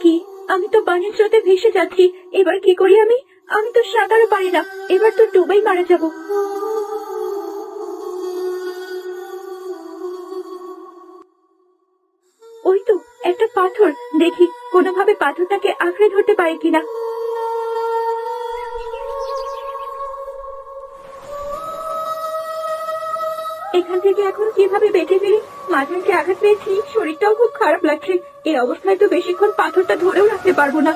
কি, আমি তো পানির স্রোতে ভেসে যাচ্ছি। এবার কি করি আমি? আমি তো সাঁতারও পারি না, এবার তো ডুবেই মারা যাব। ওই তো একটা পাথর, দেখি কোনোভাবে পাথরটাকে আঁকড়ে ধরতে পারি কিনা। এখান থেকে এখন কিভাবে বেঁচে ফিরি? মাথাকে আঘাত পেয়েছি, শরীরটাও খুব খারাপ লাগছে। এই অবস্থায় তো বেশিক্ষণ পাথরটা ধরেও রাখতে পারবো না।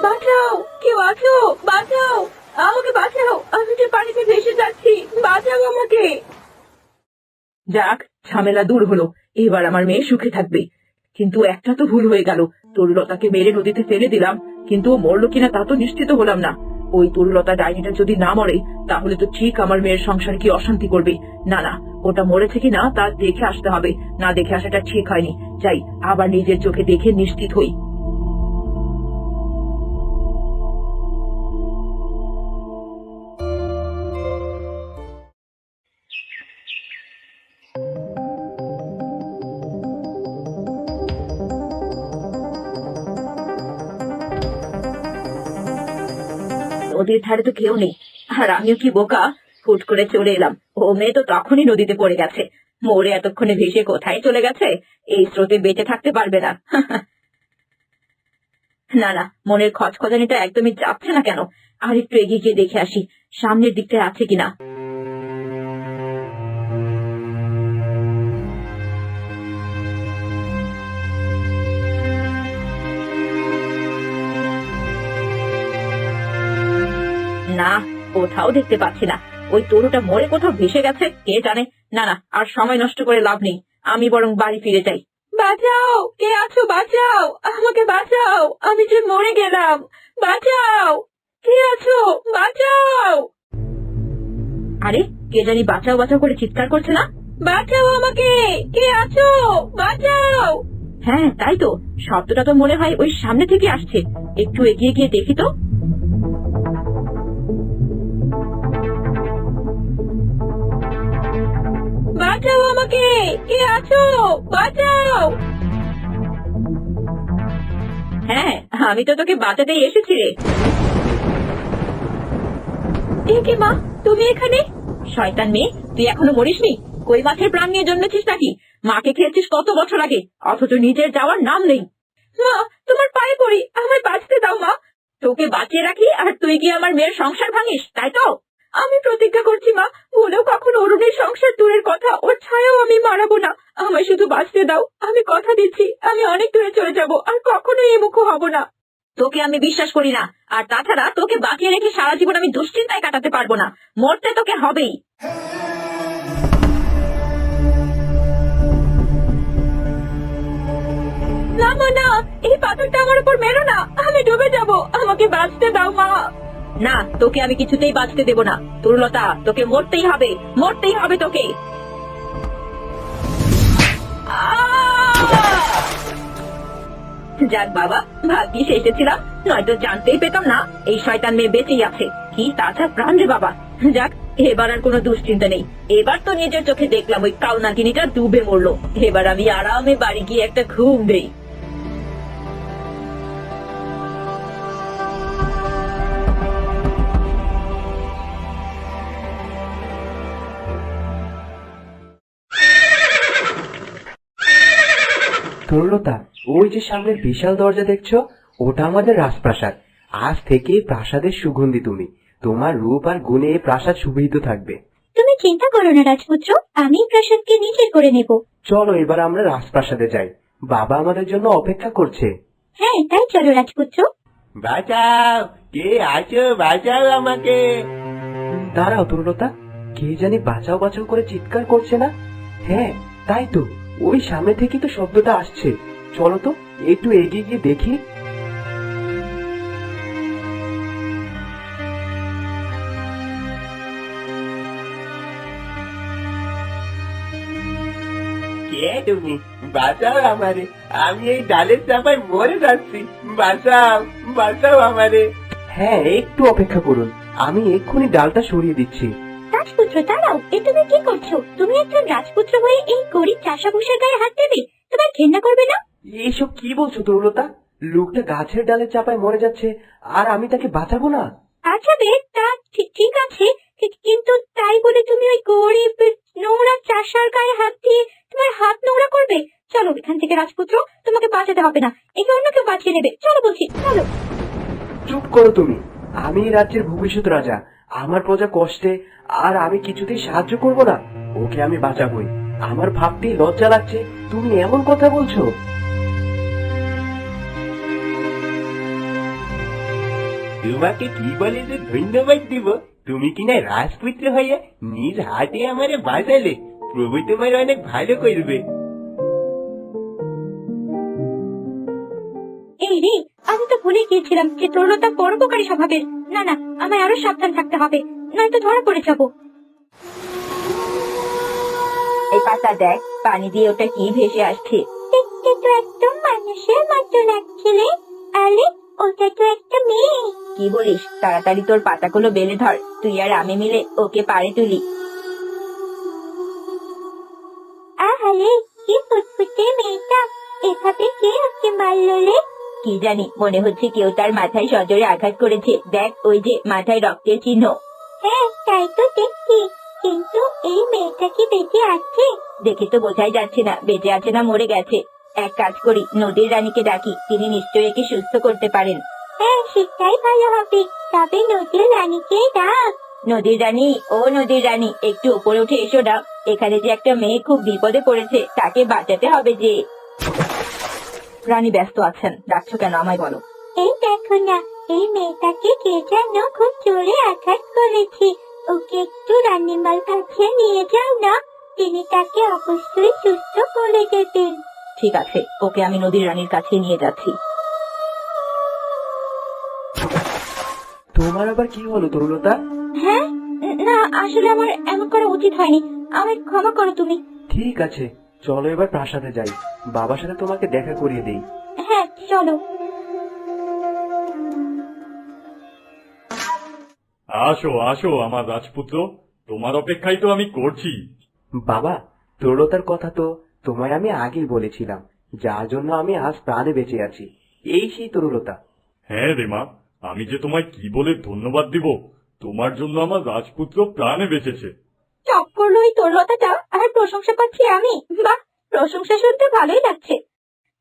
বাঁচাও, কেউ আছো? বাঁচাও, আমাকে বাঁচাও, আমি যে পানিতে ভেসে যাচ্ছি, বাঁচাও আমাকে। যাক, ঝামেলা দূর হলো, এবার আমার মেয়ে সুখে থাকবে। কিন্তু একটা তো ভুল হয়ে গেল, তরুলতাকে মেরে নদীতে ফেলে দিলাম, কিন্তু ও মরলো কিনা তা তো নিশ্চিত হলাম না। ওই তরুলতা ডাইনিটা যদি না মরে, তাহলে তো ঠিক আমার মেয়ের সংসারে কি অশান্তি করবে। না না, ওটা মরেছে কিনা তা দেখে আসতে হবে, না দেখে আসাটা ঠিক হয়নি। যাই, আবার নিজের চোখে দেখে নিশ্চিত হই। নদীর ধারে তো কেউ নেই, আর আমিও কি বোকা, হুট করে চলে এলাম। ও মেয়ে তো তখনই নদীতে পড়ে গেছে, মরে এতক্ষণে ভেসে কোথায় চলে গেছে, এই স্রোতে বেঁচে থাকতে পারবে না। না না, মনের খচখচানিটা একদমই যাচ্ছে না কেন। আর একটু এগিয়ে গিয়ে দেখে আসি সামনের দিকটায় আছে কিনা। না, কোথাও দেখতে পাচ্ছি না। ওই তরুটা মরে কোথাও ভেসে গেছে, কে জানে। না না, আর সময় নষ্ট করে লাভ নেই, আমি বরং বাড়ি ফিরে যাই। বাঁচাও, কে আছো? বাঁচাও, আমাকে বাঁচাও, আমি যে মরে গেলাম। বাঁচাও, কে আছো? বাঁচাও। আরে, কে জানি বাঁচাও বাঁচাও করে চিৎকার করছে না? বাঁচাও আমাকে, কে আছো? বাঁচাও। হ্যাঁ, তাই তো, শব্দটা তো মনে হয় ওই সামনে থেকে আসছে। একটু এগিয়ে গিয়ে দেখি তো। বাঁচাও আমাকে, কে আছো? বাঁচাও। হ্যাঁ, আমি তো তোকে বাঁচাতেই এসেছি রে। এ কি মা, তুমি এখানে? শয়তান মেয়ে, তুই এখনো মরিসনি? কই মাছের প্রাণ নিয়ে জন্মেছিস নাকি? মাকে খেয়েছিস কত বছর আগে, অথচ নিজের যাওয়ার নাম নেই। মা, তোমার পায়ে পড়ি, আমায় বাঁচতে দাও মা। তোকে বাঁচিয়ে রাখি আর তুই কি আমার মেয়ের সংসার ভাঙিস, তাই তো? আমি প্রতিজ্ঞা করছি মা, ভুলেও কখনো অরুণের সংসার দূরের কথা, ওর ছায়াও আমি মারাবো না। আমায় শুধু বাঁচতে দাও, আমি কথা দিচ্ছি আমি অনেক দূরে চলে যাব, আর কখনোই এ মুখো হব না। তোকে আমি বিশ্বাস করি না, আর তাছাড়া তোকে বাঁচিয়ে রেখে সারা জীবন আমি দুশ্চিন্তায় কাটাতে পারবো না। মরতে তোকে হবেই। না মা, না, এই পাথরটা আমার উপর মেরো না, আমি ডুবে যাব, আমাকে বাঁচতে দাও মা। না, তোকে আমি কিছুতেই বাঁচতে দেব না। তরুলতা, তোকে মরতেই হবে, মরতেই হবে তোকে। যাক বাবা, ভাগ্যিস এসেছিলাম, নয়তো জানতেই পেতাম না এই শয়তান মেয়ে বেঁচেই আছে। কি তাজা প্রাণ রে বাবা। যাক, এবার আর কোনো দুশ্চিন্তা নেই। এবার তো নিজের চোখে দেখলাম ওই কালনাগিনীটা ডুবে মরলো। এবার আমি আরামে বাড়ি গিয়ে একটা ঘুম দেই। তরুলতা, ওই যে সামনের বিশাল দরজা দেখছো, ওটা আমাদের রাজপ্রাসাদ। আজ থেকে প্রাসাদের সুগন্ধি তুমি। তোমার রূপ আর গুণে এই প্রাসাদ সুবিহিত থাকবে। তুমি চিন্তা করো না রাজপুত্র, আমি প্রাসাদকে নিজের করে নেব। চলো এবার আমরা রাজপ্রাসাদে যাই, বাবা আমাদের জন্য অপেক্ষা করছে। হ্যাঁ, তাই চলো রাজপুত্র। বাঁচাও, কে আছো? বাঁচাও আমাকে। দাঁড়াও তরুলতা, কে জানি বাঁচাও বাঁচাও করে চিৎকার করছে না? হ্যাঁ, তাই তো, ওই সামনে থেকে তো শব্দটা আসছে। চলো তো একটু এগিয়ে গিয়ে দেখি। কে তুমি? বাঁচাও আমারে, আমি এই ডালের চাপায় মরে যাচ্ছি। বাঁচাও, বাঁচাও আমারে। হ্যাঁ, একটু অপেক্ষা করুন, আমি এক্ষুনি ডালটা সরিয়ে দিচ্ছি। রাজপুত্র দাঁড়াও, এ তুমি কি করছো? তুমি একজন রাজপুত্র হয়ে এই গরিব চাষাভুষের গায়ে হাত দেবে? তোমার ঘেন্না করবে না? এইসব কি বলছো তরুলতা? লোকটা গাছের ডালে চাপায় মরে যাচ্ছে, আর আমি তাকে বাঁচাবো না? আচ্ছা বেশ, তা ঠিক আছে, কিন্তু তাই বলে তুমি ওই গরিব নোংরা চাষার গায়ে হাত দিয়ে তোমার হাত নোংরা করবে? চলো এখান থেকে রাজপুত্র, তোমাকে বাঁচাতে হবে না, একে অন্য কেউ বাঁচিয়ে নেবে। চলো বলছি, চলো। চুপ করো তুমি। আমি এই রাজ্যের ভবিষ্যৎ রাজা। আমার প্রজা কষ্টে, আর আমি কিছুতেই সাহায্য করব না। ওকে আমি বাঁচাবই। আমার ভাবতেই লজ্জা লাগছে তুমি এমন কথা বলছো। তোমাকে কি বলে যে ধন্যবাদ দিব? তুমি কিনা রাজপুত্র হয়ে নিজ হাতে আমারে বাঁচালে। প্রভু তোমার অনেক ভালো করবে। এই রে, আমি তো ভুলে গিয়েছিলাম যে তরুণতা পরোপকারী স্বভাবের। না না, আমায় আরো সাবধান থাকতে হবে, নয়তো ধরা পড়ে যাবো। এই পাতা দেখ, পানি দিয়ে ওটা কি ভেসে আসছে। দেখতে তো একদম মানুষের মতো লাগছিলে। আরে ওটা তো একটা মেয়ে। কি বলিস? তাড়াতাড়ি তোর পাতাগুলো বেলে ধর, তুই আর আমি মিলে ওকে পাড়ে তুলি। আহারে, কি ফুটফুটে মেয়েটা, এভাবে কে ওকে মারলো? কি জানি, মনে হচ্ছে কেউ তার মাথায় সজোরে আঘাত করেছে। দেখ, ওই যে মাথায় রক্তের চিহ্ন। হ্যাঁ, তাই তো দেখছি, কিন্তু এই মেয়েটা কি বেঁচে আছে? দেখে তো বোঝাই যাচ্ছে না বেঁচে আছে না মরে গেছে। এক কাজ করি, নদীর রানীকে ডাকি, তিনি নিশ্চয়ই একে সুস্থ করতে পারেন। হ্যাঁ, সেটাই ভালো হবে। তবে নদীর রানীকে ডাক। নদীর রানী, ও নদীর রানী, একটু উপরে উঠে এসো না। এখানে যে একটা মেয়ে খুব বিপদে পড়েছে, তাকে বাঁচাতে হবে যে। রানী ব্যস্ত আছেন, ডাকছো কেন আমায় বলো। এই দেখো না, এই মেয়েটাকে কে যেন খুব জোরে আঘাত করেছে। ওকে একটু রানীমার কাছে নিয়ে যাও না, তিনি তাকে অবশ্যই সুস্থ করে দেবেন। ঠিক আছে, ওকে আমি নদীর রানীর কাছে নিয়ে যাচ্ছি। তোমার আবার কি হলো তরুলতা? হ্যাঁ, না আসলে আমার এমন করা উচিত হয়নি, আমায় ক্ষমা করো তুমি। ঠিক আছে, চলো এবার প্রাসাদে যাই, বাবার সাথে তোমাকে দেখা করিয়ে দেই। হ্যাঁ চলো। আসো আসো আমার রাজপুত্র, তোমার অপেক্ষাই তো আমি করছি। বাবা, তরুলতার কথা তো তোমায় আমি আগেই বলেছিলাম, যার জন্য আমি আজ প্রাণে বেঁচে আছি। এই সেই তরুলতা। হ্যাঁ রে মা, আমি যে তোমায় কি বলে ধন্যবাদ দিব। তোমার জন্য আমার রাজপুত্র প্রাণে বেঁচেছে। চপ করলো এই তরলতাটা, আর প্রশংসা পাচ্ছি আমি। বাহ, প্রশংসা শুনতে ভালোই লাগছে।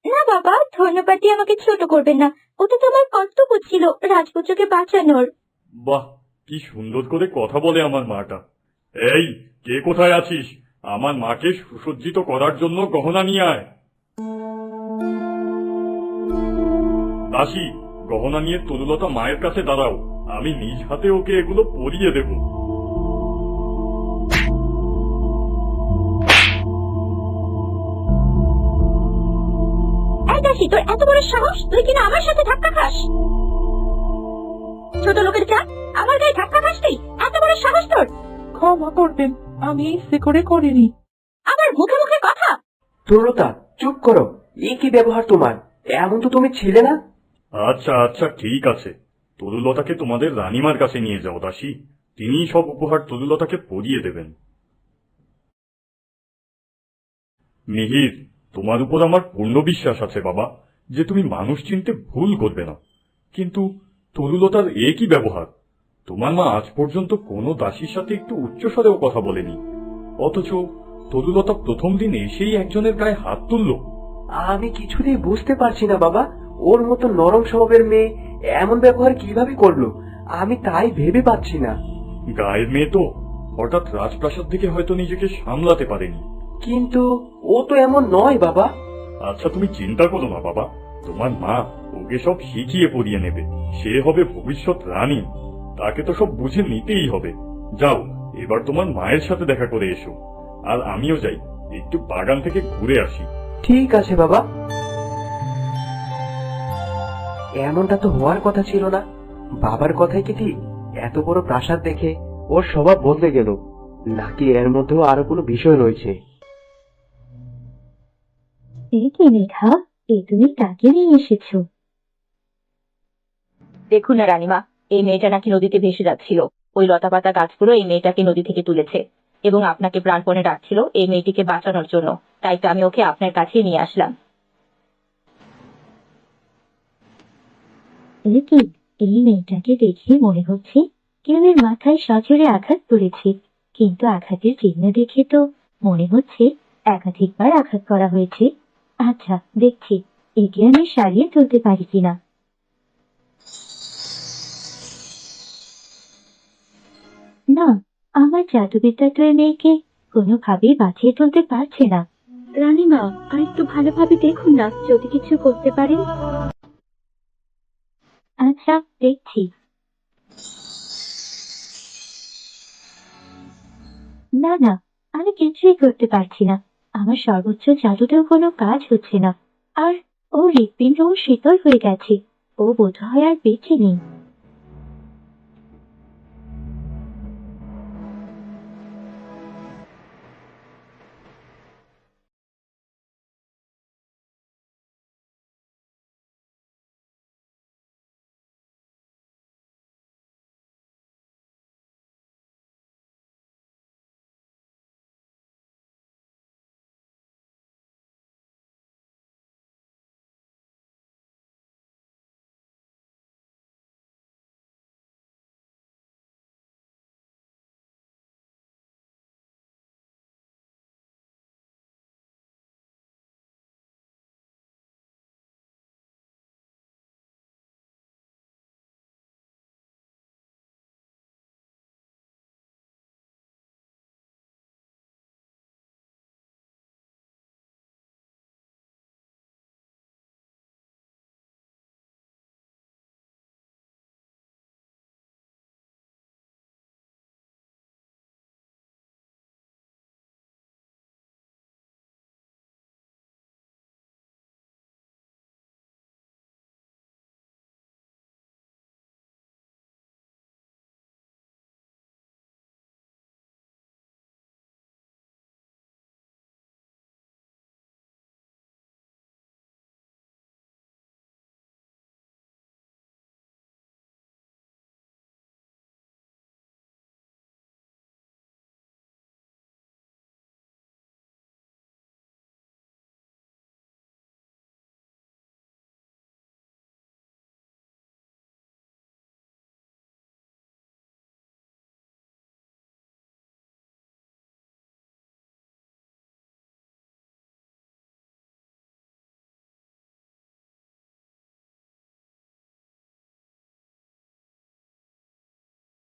না বাবা, ধন্যবাদ দিয়ে আমাকে ছোট করবেন না, ওটা তো আমার কর্তব্য ছিল রাজপুত্রকে বাঁচানোর। বাহ, কি সুন্দর করে কথা বলে আমার মাটা। এই, কে কোথায় আছিস? আমার মাকে সুসজ্জিত করার জন্য গহনা নিয়ে আয়। দাসী, গহনা নিয়ে তরুলতা মায়ের কাছে দাঁড়াও, আমি নিজ হাতে ওকে এগুলো পরিয়ে দেব। এই দাসী, তোর এত বড় সাহস, তুই কিনা আমার সাথে ধাক্কা খাস? ছোট লোকের চা, আমার গায়ে ধাক্কা খাস তুই? এত বড় সাহস তোর! ক্ষমা করবেন, আমি ইচ্ছে করে করিনি। আমার মুখে মুখে কথা! তরুলতা, চুপ করো। এই কি ব্যবহার তোমার? এমন তো তুমি ছিলে না। আচ্ছা আচ্ছা, ঠিক আছে, তরুলতাকে তোমাদের রানীমার কাছে নিয়ে যাও দাসী, তিনি সব উপহার তরুলতাকে পরিয়ে দেবেন। মিহির, তোমার উপর আমার পূর্ণ বিশ্বাস আছে বাবা, যে তুমি মানুষ চিনতে ভুল করবে না। কিন্তু তরুলতার এ কি ব্যবহার? তোমার মা আজ পর্যন্ত কোনো দাসীর সাথে একটু উচ্চস্বরেও কথা বলেনি, অথচ তরুলতা প্রথম দিন এসেই একজনের গায়ে হাত তুলল। আমি কিছুতেই বুঝতে পারছি না বাবা, ওর মতো নরম স্বভাবের মেয়ে এমন ব্যবহার কিভাবে করলো, আমি তাই ভেবে পাচ্ছি না। গায়ের মেয়ে তো, হঠাৎ রাজপ্রাসাদ থেকে হয়তো নিজেকে সামলাতে পারেনি। কিন্তু ও তো এমন নয় বাবা। আচ্ছা তুমি চিন্তা করো না বাবা, তোমার মা ওকে সব শিখিয়ে পড়িয়ে নেবে, সে হবে ভবিষ্যৎ রানী, তাকে তো সব বুঝে নিতেই হবে। যাও, এবার তোমার মায়ের সাথে দেখা করে এসো, আর আমিও যাই, একটু বাগান থেকে ঘুরে আসি। ঠিক আছে বাবা। এমনটা তো হওয়ার কথা ছিল না। বাবার কথাই কি ঠিক? এত বড় প্রাসাদ দেখে ওর স্বভাব বদলে গেল, নাকি এর মধ্যেও আরো কোনো বিষয় রয়েছে? কি মেঘা, এই তুমি কাকে নিয়ে এসেছো? দেখুন না রানীমা, এই মেয়েটা নাকি নদীতে ভেসে যাচ্ছিল। ওই লতাপাতা গাছগুলো এই মেয়েটাকে নদী থেকে তুলেছে। এবং আপনাকে প্রাণপণে ডাকছিল এই মেয়েটিকে বাঁচানোর জন্য। তাই তো আমি ওকে আপনার কাছে নিয়ে আসলাম। এই মেয়েটাকে দেখে মনে হচ্ছে কেউ এর মাথায় সজোরে আঘাত করেছে, কিন্তু আঘাতের চিহ্ন দেখে তো মনে হচ্ছে একাধিকবার আঘাত করা হয়েছে। আচ্ছা, দেখছি একে আমি সারিয়ে তুলতে পারি কিনা। না, আমার জাদুবিদ্যা তো এই মেয়েকে কোনোভাবেই বাঁচিয়ে তুলতে পারছে না। রানীমা, আর একটু ভালোভাবে দেখুন না, যদি কিছু করতে পারেন। আচ্ছা, দেখছি। না না, আমি কিছুই করতে পারছি না। আমার সর্বোচ্চ জাদুতেও কোনো কাজ হচ্ছে না। আর ও হৃৎপিণ্ড শীতল হয়ে গেছে। ও বোধহয় আর বেঁচে নেই।